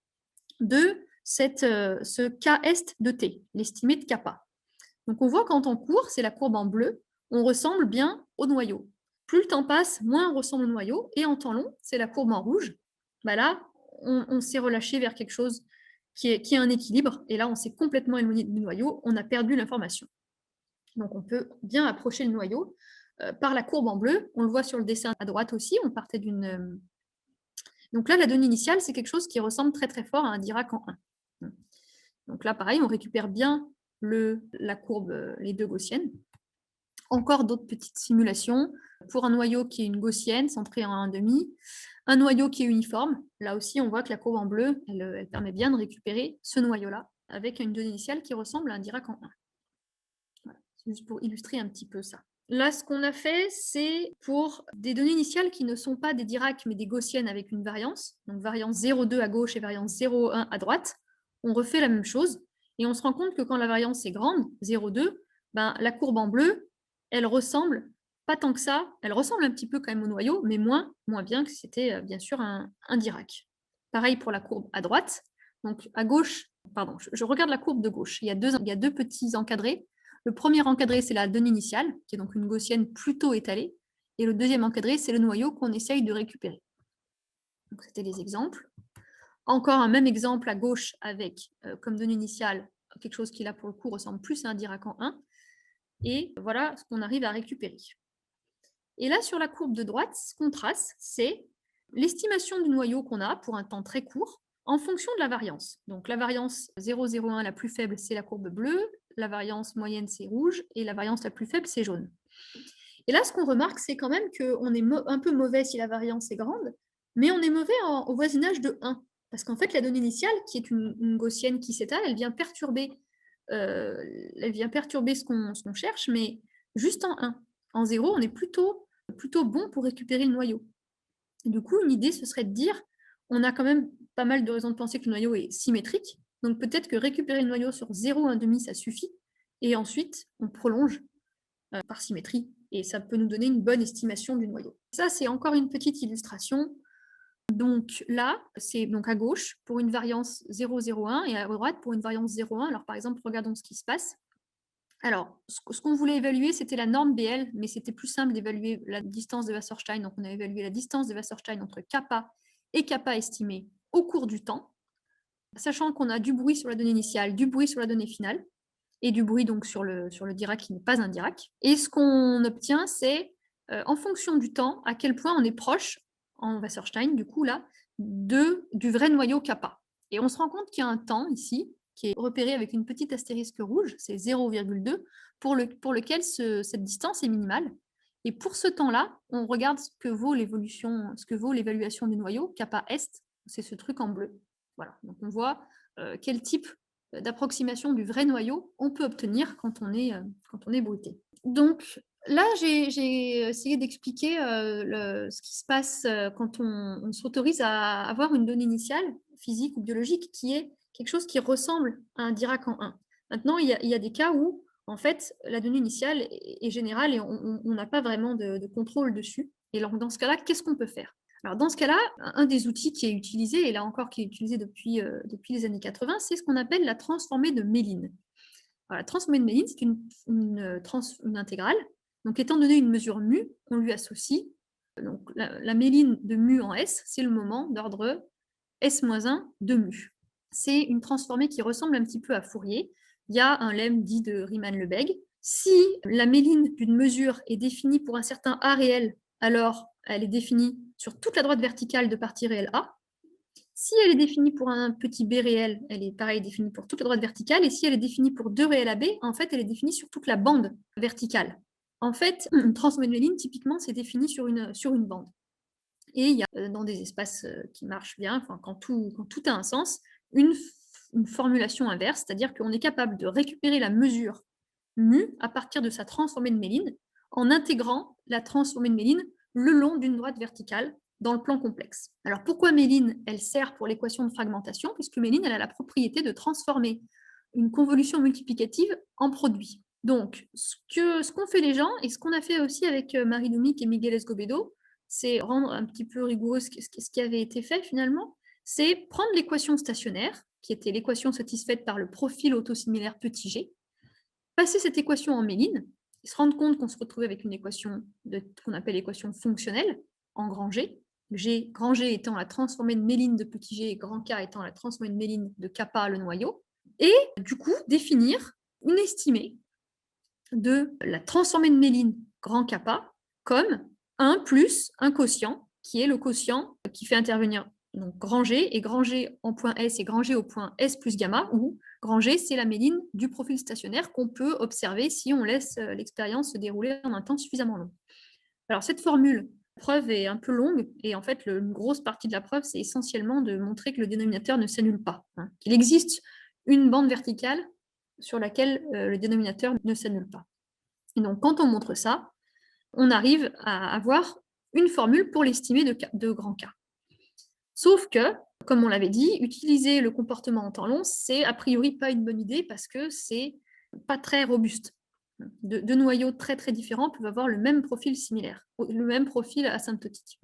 Speaker 2: de ce K est de T, l'estimé de kappa. Donc on voit qu'en temps court, c'est la courbe en bleu, on ressemble bien au noyau. Plus le temps passe, moins on ressemble au noyau, et en temps long, c'est la courbe en rouge. Bah là, on s'est relâché vers quelque chose qui est un équilibre, et là, on s'est complètement éloigné du noyau, on a perdu l'information. Donc on peut bien approcher le noyau par la courbe en bleu. On le voit sur le dessin à droite aussi, on partait d'une... Donc là, la donnée initiale, c'est quelque chose qui ressemble très très fort à un Dirac en 1. Donc là, pareil, on récupère bien la courbe, les deux gaussiennes. Encore d'autres petites simulations pour un noyau qui est une gaussienne centrée en 1,5, un noyau qui est uniforme. Là aussi, on voit que la courbe en bleu, elle permet bien de récupérer ce noyau-là avec une donnée initiale qui ressemble à un Dirac en 1. Voilà. C'est juste pour illustrer un petit peu ça. Là, ce qu'on a fait, c'est pour des données initiales qui ne sont pas des Dirac, mais des gaussiennes avec une variance, donc variance 0,2 à gauche et variance 0,1 à droite, on refait la même chose, et on se rend compte que quand la variance est grande, 0,2, ben, la courbe en bleu, elle ressemble pas tant que ça, elle ressemble un petit peu quand même au noyau, mais moins bien que c'était bien sûr un Dirac. Pareil pour la courbe à droite, donc à gauche, pardon, je regarde la courbe de gauche, il y a deux petits encadrés. Le premier encadré, c'est la donnée initiale, qui est donc une gaussienne plutôt étalée, et le deuxième encadré, c'est le noyau qu'on essaye de récupérer. Donc c'était les exemples. Encore un même exemple à gauche avec comme donnée initiale quelque chose qui là pour le coup ressemble plus à un Dirac en 1. Et voilà ce qu'on arrive à récupérer. Et là sur la courbe de droite, ce qu'on trace, c'est l'estimation du noyau qu'on a pour un temps très court en fonction de la variance. Donc la variance 0,01 la plus faible, c'est la courbe bleue, la variance moyenne, c'est rouge, et la variance la plus faible, c'est jaune. Et là, ce qu'on remarque, c'est quand même qu'on est un peu mauvais si la variance est grande, mais on est mauvais au voisinage de 1. Parce qu'en fait, la donnée initiale, qui est une gaussienne qui s'étale, elle vient perturber ce qu'on cherche, mais juste en 1. En 0, on est plutôt bon pour récupérer le noyau. Et du coup, une idée, ce serait de dire, on a quand même pas mal de raisons de penser que le noyau est symétrique, donc peut-être que récupérer le noyau sur 0, 1,5, ça suffit, et ensuite, on prolonge par symétrie, et ça peut nous donner une bonne estimation du noyau. Ça, c'est encore une petite illustration. Donc là, c'est donc à gauche pour une variance 0,01 et à droite pour une variance 0,1. Alors par exemple, regardons ce qui se passe. Alors, ce qu'on voulait évaluer, c'était la norme BL, mais c'était plus simple d'évaluer la distance de Wasserstein. Donc on a évalué la distance de Wasserstein entre kappa et kappa estimé au cours du temps, sachant qu'on a du bruit sur la donnée initiale, du bruit sur la donnée finale, et du bruit donc sur le Dirac qui n'est pas un Dirac. Et ce qu'on obtient, c'est en fonction du temps, à quel point on est proche, en Wasserstein, du coup là, du vrai noyau kappa. Et on se rend compte qu'il y a un temps ici, qui est repéré avec une petite astérisque rouge, c'est 0,2, pour lequel cette distance est minimale. Et pour ce temps-là, on regarde ce que vaut l'évaluation du noyau, kappa est, c'est ce truc en bleu. Voilà, donc on voit quel type d'approximation du vrai noyau on peut obtenir quand on est bruité. Donc là, j'ai essayé d'expliquer ce qui se passe quand on s'autorise à avoir une donnée initiale, physique ou biologique, qui est quelque chose qui ressemble à un Dirac en 1. Maintenant, il y a des cas où, en fait, la donnée initiale est générale et on n'a pas vraiment de contrôle dessus. Et alors, dans ce cas-là, qu'est-ce qu'on peut faire ? Alors, dans ce cas-là, un des outils qui est utilisé, et là encore qui est utilisé depuis les années 80, c'est ce qu'on appelle la transformée de Méline. Alors, la transformée de Méline, c'est une intégrale. Donc, étant donné une mesure mu, on lui associe donc, la Méline de mu en S, c'est le moment d'ordre S-1 de mu. C'est une transformée qui ressemble un petit peu à Fourier. Il y a un lemme dit de Riemann-Lebesgue. Si la Méline d'une mesure est définie pour un certain A réel, alors elle est définie sur toute la droite verticale de partie réelle A. Si elle est définie pour un petit b réel, elle est pareil définie pour toute la droite verticale. Et si elle est définie pour 2 réels AB, en fait, elle est définie sur toute la bande verticale. En fait, une transformée de Méline, typiquement, c'est défini sur une bande. Et il y a dans des espaces qui marchent bien, enfin, quand tout a un sens, une formulation inverse, c'est-à-dire qu'on est capable de récupérer la mesure mu à partir de sa transformée de Méline en intégrant la transformée de Méline le long d'une droite verticale dans le plan complexe. Alors pourquoi Méline, elle sert pour l'équation de fragmentation? Puisque Méline, elle a la propriété de transformer une convolution multiplicative en produit. Donc, ce qu'ont fait les gens, et ce qu'on a fait aussi avec Marie Doumic et Miguel Escobedo, c'est rendre un petit peu rigoureux ce qui avait été fait finalement, c'est prendre l'équation stationnaire, qui était l'équation satisfaite par le profil autosimilaire petit g, passer cette équation en Méline, et se rendre compte qu'on se retrouvait avec une équation qu'on appelle l'équation fonctionnelle, en grand G, grand G étant la transformée de Méline de petit g, et grand K étant la transformée de Méline de kappa, le noyau, et du coup définir une estimée de la transformée de Méline grand kappa comme 1 plus un quotient, qui est le quotient qui fait intervenir donc grand G, et grand G en point S et grand G au point S plus gamma, où grand G, c'est la méline du profil stationnaire qu'on peut observer si on laisse l'expérience se dérouler en un temps suffisamment long. Alors cette formule, la preuve est un peu longue, et en fait, une grosse partie de la preuve, c'est essentiellement de montrer que le dénominateur ne s'annule pas, qu'il existe une bande verticale sur laquelle le dénominateur ne s'annule pas. Et donc, quand on montre ça, on arrive à avoir une formule pour l'estimée de grand K. Sauf que, comme on l'avait dit, utiliser le comportement en temps long, c'est a priori pas une bonne idée parce que c'est pas très robuste. Deux noyaux très très différents peuvent avoir le même profil similaire, le même profil asymptotique.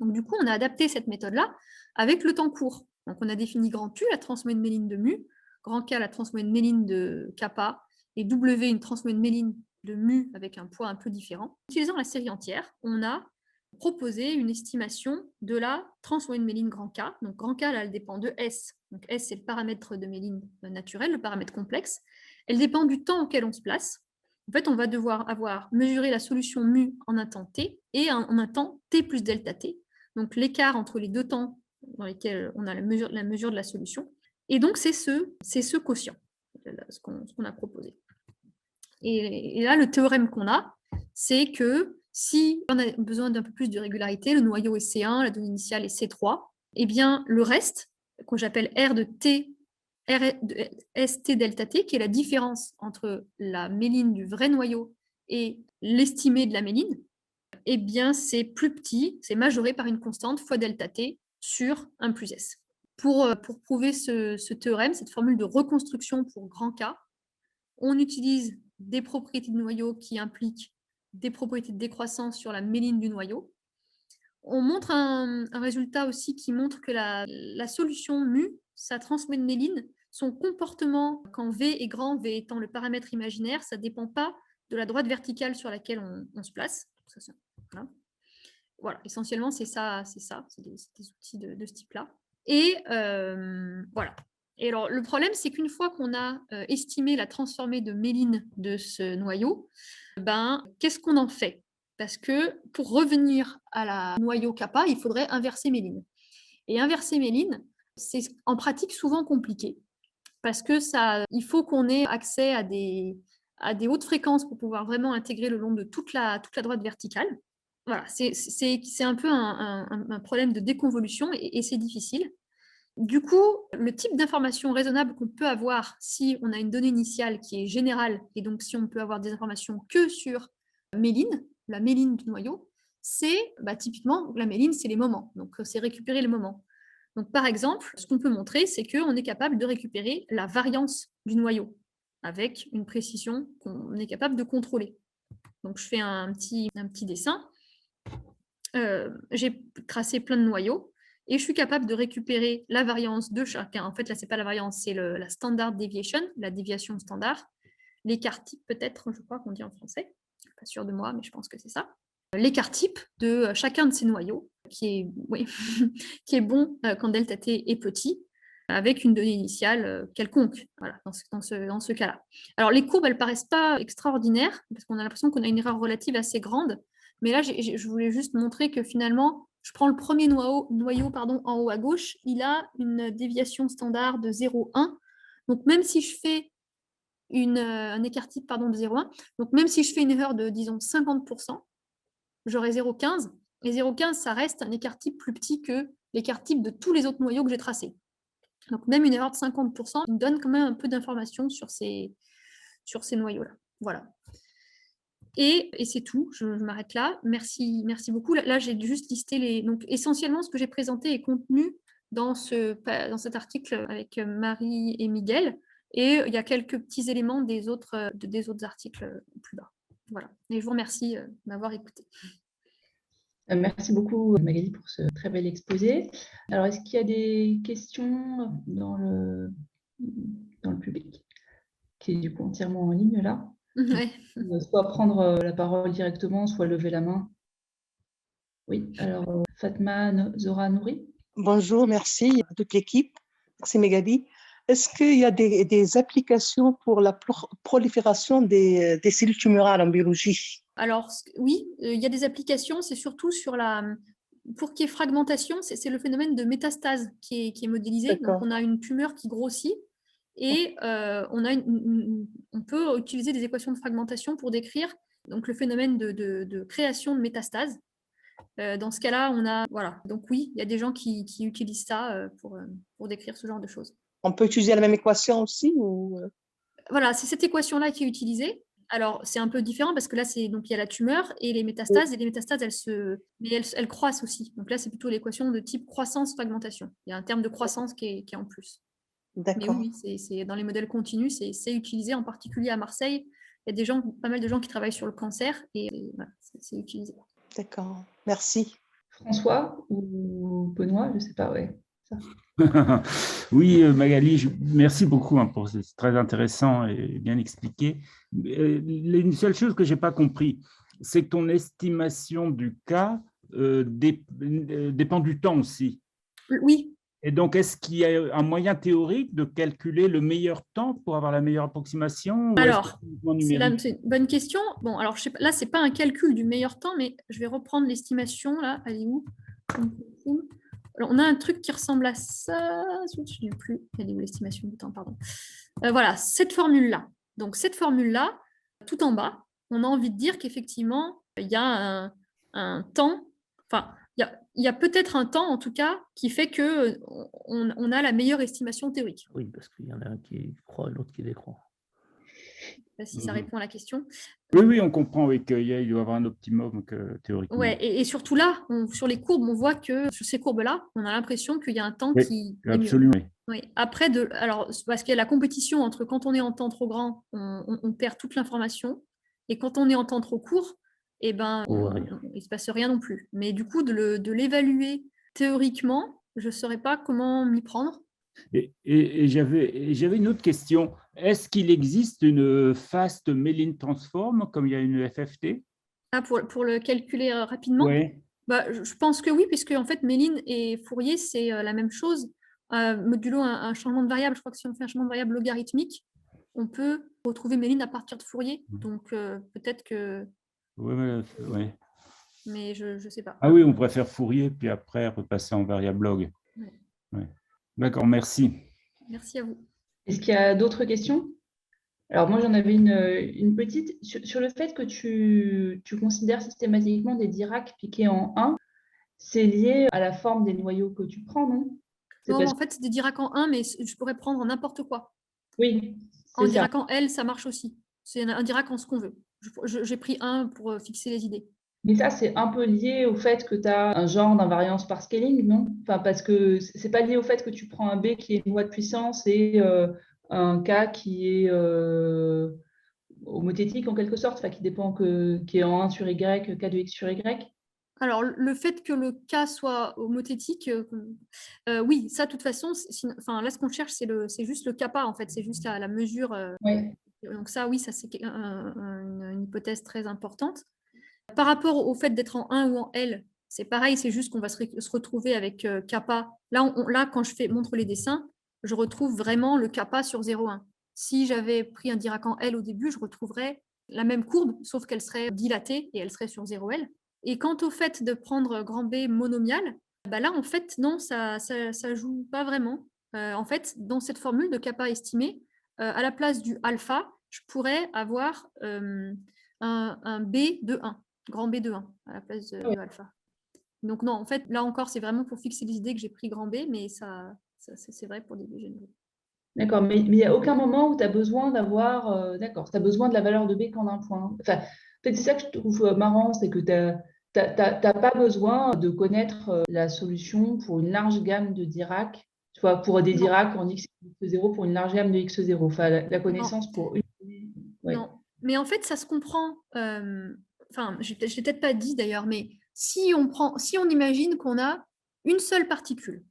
Speaker 2: Donc du coup, on a adapté cette méthode-là avec le temps court. Donc on a défini grand U, la transformée de Méline de mu, grand K, la transformée de Méline de kappa, et W, une transformée de Méline de mu avec un poids un peu différent. En utilisant la série entière, on a proposé une estimation de la transformée de Méline grand K. Donc grand K, là, elle dépend de S. Donc S, c'est le paramètre de Méline naturel, le paramètre complexe. Elle dépend du temps auquel on se place. En fait, on va devoir avoir mesuré la solution mu en un temps t et en un temps t plus delta t. Donc l'écart entre les deux temps dans lesquels on a la mesure de la solution. Et donc c'est ce quotient, ce qu'on a proposé. Et là, le théorème qu'on a, c'est que si on a besoin d'un peu plus de régularité, le noyau est C1, la donnée initiale est C3, et bien le reste, que j'appelle R de ST delta T, qui est la différence entre la méline du vrai noyau et l'estimé de la méline, eh bien c'est plus petit, c'est majoré par une constante fois delta T sur 1 plus S. Pour prouver ce théorème, cette formule de reconstruction pour grand K, on utilise des propriétés de noyau qui impliquent des propriétés de décroissance sur la méline du noyau. On montre un résultat aussi qui montre que la solution mu, sa transformée de méline, son comportement quand V est grand, V étant le paramètre imaginaire, ça ne dépend pas de la droite verticale sur laquelle on se place. Voilà. Voilà, essentiellement, c'est des outils de ce type-là. Et voilà. Et alors, le problème, c'est qu'une fois qu'on a estimé la transformée de méline de ce noyau, qu'est-ce qu'on en fait? Parce que pour revenir à la noyau kappa, il faudrait inverser méline. Et inverser méline, c'est en pratique souvent compliqué, parce que il faut qu'on ait accès à des hautes fréquences pour pouvoir vraiment intégrer le long de toute la droite verticale. Voilà, c'est un peu un problème de déconvolution et c'est difficile. Du coup, le type d'information raisonnable qu'on peut avoir si on a une donnée initiale qui est générale, et donc si on peut avoir des informations que sur méline, la méline du noyau, c'est typiquement, la méline, c'est les moments. Donc, c'est récupérer les moments. Donc, par exemple, ce qu'on peut montrer, c'est qu'on est capable de récupérer la variance du noyau avec une précision qu'on est capable de contrôler. Donc, je fais un petit dessin. J'ai tracé plein de noyaux et je suis capable de récupérer la variance de chacun. En fait, là, ce n'est pas la variance, c'est la standard deviation, la déviation standard. L'écart type, peut-être, je crois qu'on dit en français. Je ne suis pas sûre de moi, mais je pense que c'est ça. L'écart type de chacun de ces noyaux, qui est bon quand delta t est petit, avec une donnée initiale quelconque, voilà, dans ce cas-là. Alors, les courbes, elles ne paraissent pas extraordinaires, parce qu'on a l'impression qu'on a une erreur relative assez grande, mais là, je voulais juste montrer que finalement, je prends le premier noyau en haut à gauche, il a une déviation standard de 0,1. Donc, même si je fais un écart type de 0,1, donc même si je fais une erreur de, disons, 50%, j'aurai 0,15. Et 0,15, ça reste un écart type plus petit que l'écart type de tous les autres noyaux que j'ai tracés. Donc, même une erreur de 50%, il me donne quand même un peu d'informations sur ces noyaux-là. Voilà. Et c'est tout, je m'arrête là. Merci beaucoup. Là, j'ai juste listé les... Donc, essentiellement, ce que j'ai présenté est contenu dans cet article avec Marie et Miguel. Et il y a quelques petits éléments des autres articles plus bas. Voilà. Et je vous remercie de m'avoir écouté.
Speaker 1: Merci beaucoup, Magali, pour ce très bel exposé. Alors, est-ce qu'il y a des questions dans le public qui est du coup entièrement en ligne là?
Speaker 2: Ouais.
Speaker 1: Soit prendre la parole directement, soit lever la main. Oui, alors Fatma Zora Nouri.
Speaker 3: Bonjour, merci à toute l'équipe. Merci Magali. Est-ce qu'il y a des applications pour la prolifération des cellules tumorales en biologie?
Speaker 2: Alors, oui, il y a des applications, c'est surtout pour qu'il y ait fragmentation, c'est le phénomène de métastase qui est modélisé. Donc, on a une tumeur qui grossit et on peut utiliser des équations de fragmentation pour décrire donc, le phénomène de création de métastase. Dans ce cas-là, voilà. Donc oui, il y a des gens qui utilisent ça pour décrire ce genre de choses.
Speaker 3: On peut utiliser la même équation aussi ou...
Speaker 2: Voilà, c'est cette équation-là qui est utilisée. Alors, c'est un peu différent parce que là, donc il y a la tumeur et les métastases. Et les métastases, elles croissent aussi. Donc là, c'est plutôt l'équation de type croissance-fragmentation. Il y a un terme de croissance qui est en plus.
Speaker 3: D'accord.
Speaker 2: Mais oui, c'est dans les modèles continus, c'est utilisé en particulier à Marseille. Il y a pas mal de gens qui travaillent sur le cancer et voilà, c'est utilisé.
Speaker 3: D'accord, merci.
Speaker 1: François ou Benoît, je ne sais pas, ouais. Ça.
Speaker 4: Oui, Magali, merci beaucoup pour c'est très intéressant et bien expliqué. Une seule chose que je n'ai pas compris, c'est que ton estimation du cas dépend du temps aussi.
Speaker 2: Oui.
Speaker 4: Et donc, est-ce qu'il y a un moyen théorique de calculer le meilleur temps pour avoir la meilleure approximation?
Speaker 2: Alors, c'est une bonne question. Bon, alors là, ce n'est pas un calcul du meilleur temps, mais je vais reprendre l'estimation. Là, elle est où? Alors, on a un truc qui ressemble à ça. Je ne sais plus. Elle est où l'estimation du temps? Pardon. Voilà, cette formule-là. Donc, cette formule-là, tout en bas, on a envie de dire qu'effectivement, il y a un temps. Enfin, il y a peut-être un temps, en tout cas, qui fait qu'on a la meilleure estimation théorique.
Speaker 5: Oui, parce qu'il y en a un qui croît et l'autre qui décroît.
Speaker 2: Si ça répond à la question.
Speaker 4: Oui, on comprend qu'il doit y avoir un optimum théoriquement.
Speaker 2: Ouais, et surtout là, sur les courbes, on voit que sur ces courbes-là, on a l'impression qu'il y a un temps qui est
Speaker 4: absolument.
Speaker 2: mieux. Oui. Après, alors, parce qu'il y a la compétition entre quand on est en temps trop grand, on perd toute l'information, et quand on est en temps trop court, eh ben, il ne se passe rien non plus. Mais du coup, de l'évaluer théoriquement, je ne saurais pas comment m'y prendre.
Speaker 4: Et j'avais une autre question. Est-ce qu'il existe une fast Mellin transform comme il y a une FFT?
Speaker 2: Ah, pour le calculer rapidement?
Speaker 4: Oui.
Speaker 2: Bah, je pense que oui, puisque en fait, Mellin et Fourier, c'est la même chose. Modulo un changement de variable, je crois que si on fait un changement de variable logarithmique, on peut retrouver Mellin à partir de Fourier. Donc peut-être que...
Speaker 4: Oui.
Speaker 2: Mais je ne sais pas.
Speaker 4: Ah oui, on préfère Fourier, puis après repasser en variable log. Ouais. D'accord, merci.
Speaker 2: Merci à vous.
Speaker 1: Est-ce qu'il y a d'autres questions? Alors moi, j'en avais une petite. Sur le fait que tu considères systématiquement des Dirac piqués en 1, c'est lié à la forme des noyaux que tu prends, non?
Speaker 2: Non, en fait, c'est des Dirac en 1, mais je pourrais prendre n'importe quoi.
Speaker 1: Oui,
Speaker 2: en Dirac en L, ça marche aussi. C'est un Dirac en ce qu'on veut. J'ai pris 1 pour fixer les idées.
Speaker 1: Mais ça, c'est un peu lié au fait que tu as un genre d'invariance par scaling, non? Enfin, parce que ce n'est pas lié au fait que tu prends un B qui est une loi de puissance et un K qui est homothétique en quelque sorte, enfin, qui est en 1 sur Y, K de X sur Y.
Speaker 2: Alors, le fait que le K soit homothétique, oui, ça, de toute façon, là, ce qu'on cherche, c'est juste le kappa, en fait, c'est juste la mesure.
Speaker 1: Ouais.
Speaker 2: Donc ça, oui, ça, c'est une hypothèse très importante. Par rapport au fait d'être en 1 ou en L, c'est pareil, c'est juste qu'on va se retrouver avec kappa. Là, quand je montre les dessins, je retrouve vraiment le kappa sur 0,1. Si j'avais pris un Dirac en L au début, je retrouverais la même courbe, sauf qu'elle serait dilatée et elle serait sur 0L. Et quant au fait de prendre grand B monomial, là, en fait, non, ça joue pas vraiment. En fait, dans cette formule de kappa estimé, à la place du alpha, je pourrais avoir un B de 1, grand B de 1 à la place de alpha. Donc non, en fait, là encore, c'est vraiment pour fixer les idées que j'ai pris grand B, mais ça c'est vrai pour des B généraux.
Speaker 1: D'accord, mais il n'y a aucun moment où tu as besoin d'avoir, d'accord, tu as besoin de la valeur de B qu'en un point. Enfin, en fait, c'est ça que je trouve marrant, c'est que tu n'as pas besoin de connaître la solution pour une large gamme de Dirac, tu vois, pour des
Speaker 2: Non.
Speaker 1: Dirac en x0 pour une large gamme de x0. Enfin, la connaissance pour une. Ouais.
Speaker 2: Non, mais en fait, ça se comprend. Enfin, je ne l'ai peut-être pas dit d'ailleurs, mais si on imagine qu'on a une seule particule,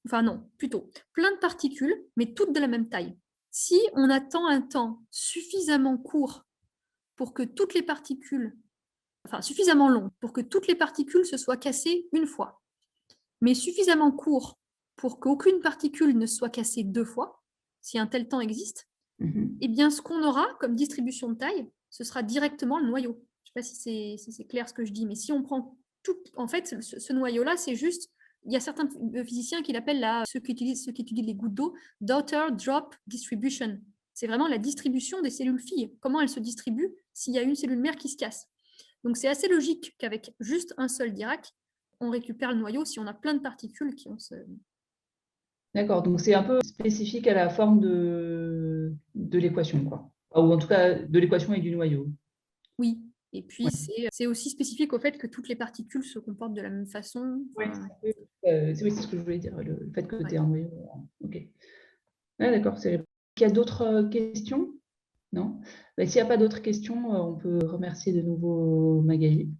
Speaker 2: enfin non, plutôt plein de particules, mais toutes de la même taille. Si on attend un temps suffisamment court pour que toutes les particules, enfin suffisamment long pour que toutes les particules se soient cassées une fois, mais suffisamment court pour qu'aucune particule ne soit cassée 2 fois, si un tel temps existe, eh bien, ce qu'on aura comme distribution de taille, ce sera directement le noyau. Je ne sais pas si c'est clair ce que je dis, mais si on prend tout, en fait, ce noyau-là, c'est juste, il y a certains physiciens qui l'appellent, ceux qui étudient les gouttes d'eau, daughter drop distribution. C'est vraiment la distribution des cellules filles, comment elles se distribuent s'il y a une cellule mère qui se casse. Donc, c'est assez logique qu'avec juste un seul Dirac, on récupère le noyau si on a plein de particules qui ont ce...
Speaker 1: D'accord, donc c'est un peu spécifique à la forme de l'équation, quoi. Ou en tout cas, de l'équation et du noyau.
Speaker 2: Oui, et puis c'est aussi spécifique au fait que toutes les particules se comportent de la même façon.
Speaker 1: Oui, c'est ce que je voulais dire, le fait que tu aies un noyau. Ok. Ah, d'accord, c'est... Il y a d'autres questions? Non? S'il n'y a pas d'autres questions, on peut remercier de nouveau Magali.